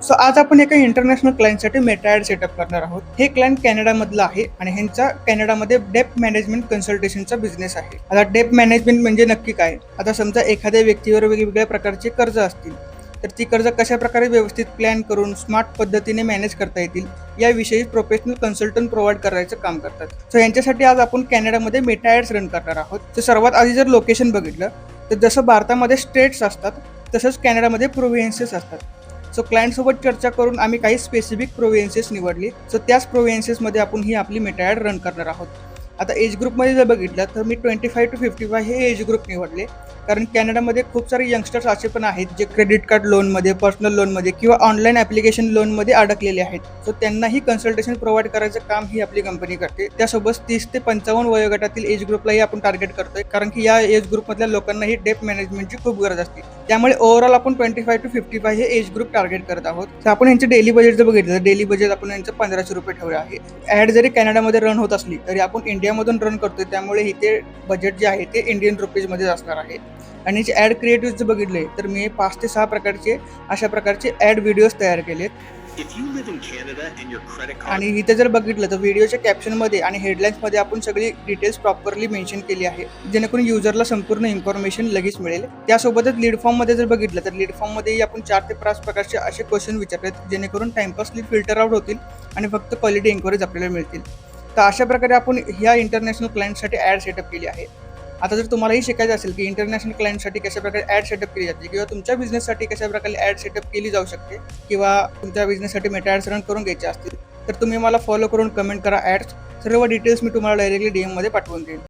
So आज आपण एका इंटरनॅशनल क्लायंटसाठी मेटा ॲड सेटअप करणार आहोत. हे क्लायंट कॅनडामधलं आहे आणि ह्यांचा कॅनडामध्ये डेप्थ मॅनेजमेंट कन्सल्टेशनचा बिझनेस आहे. आता डेप्थ मॅनेजमेंट म्हणजे नक्की काय? आता समजा एखाद्या व्यक्तीवर वेगवेगळ्या प्रकारचे कर्ज असतील, तर ती कर्ज कशाप्रकारे व्यवस्थित प्लॅन करून स्मार्ट पद्धतीने मॅनेज करता येतील याविषयी प्रोफेशनल कन्सल्टंट प्रोव्हाइड करायचं काम करतात. सो यांच्यासाठी आज आपण कॅनडामध्ये मेटा ॲड्स रन करणार आहोत. तर सर्वात आधी जर लोकेशन बघितलं तर जसं भारतामध्ये स्टेट्स असतात तसंच कॅनडामध्ये प्रोव्हिन्सेस असतात. सो क्लायंटसोबत चर्चा करून आम्ही काही स्पेसिफिक प्रोव्हिन्सेस निवडली. सो त्याच प्रोव्हिन्सेसमध्ये आपण ही आपली मेटा ॲड रन करणार आहोत. आता एज ग्रुपमध्ये जर बघितलं तर मी 25 to 55 हे एज ग्रुप निवडले, कारण कॅनडामध्ये खूप सारे यंगस्टर्स असे पण आहेत जे क्रेडिट कार्ड लोनमध्ये, पर्सनल लोनमध्ये किंवा ऑनलाईन ॲप्लिकेशन लोनमध्ये अडकलेले आहेत. सो त्यांनाही कन्सल्टेशन प्रोव्हाइड करायचं काम ही आपली कंपनी करते. त्यासोबत 30 ते 55 वयोगटातील एज ग्रुपलाही आपण टार्गेट करतोय, कारण की या एज ग्रुपमधल्या लोकांनाही डेप्थ मॅनेजमेंटची खूप गरज असते. त्यामुळे ओव्हरऑल आपण 25 to 55 हे एज ग्रुप टार्गेट करत आहोत. तर आपण यांचे डेली बजेट जर बघितलं तर डेली बजेट आपण यांचं ₹1500 ठेवलं आहे. ॲड जरी कॅनडामध्ये रन होत असली तरी आपण इंडियामधून रन करतोय, त्यामुळे इथे बजेट जे आहे ते इंडियन रुपीजमध्ये असणार आहे. आणि जे ॲड क्रिएटिव्ह जर बघितले तर मी 5 ते 6 प्रकारचे अशा प्रकारचे ॲड व्हिडिओज तयार केलेत. आणि इथे जर बघितलं तर व्हिडिओच्या कॅप्शनमध्ये आणि हेडलाईन्समध्ये आपण सगळी डिटेल्स प्रॉपरली मेन्शन केली आहे, जेणेकरून युजरला संपूर्ण इन्फॉर्मेशन लगेच मिळेल. त्यासोबतच लीड फॉर्ममध्ये जर बघितलं तर लीड फॉर्ममध्येही आपण 4 ते 5 प्रकारचे असे क्वेश्चन विचारलेत, जेणेकरून टाइमपास लीड फिल्टर आउट होतील आणि फक्त क्वालिटी इन्क्वायरीज आपल्याला मिळतील. तर अशा प्रकारे आपण ह्या इंटरनॅशनल क्लायंटसाठी ॲड सेटअप केली आहे. आता जर तुम्हालाही शिकायचं असेल की इंटरनॅशनल क्लायंटसाठी कशाप्रकारे ॲड सेटअप केली जाते किंवा तुमच्या बिझनेससाठी कशाप्रकारे ॲड सेटअप केली जाऊ शकते किंवा तुमच्या बिझनेससाठी मेटा ॲड्स रन करून घ्यायचे असतील, तर तुम्ही मला फॉलो करून कमेंट करा ॲड्स. सर्व डिटेल्स मी तुम्हाला डायरेक्टली DM मध्ये पाठवून देईन.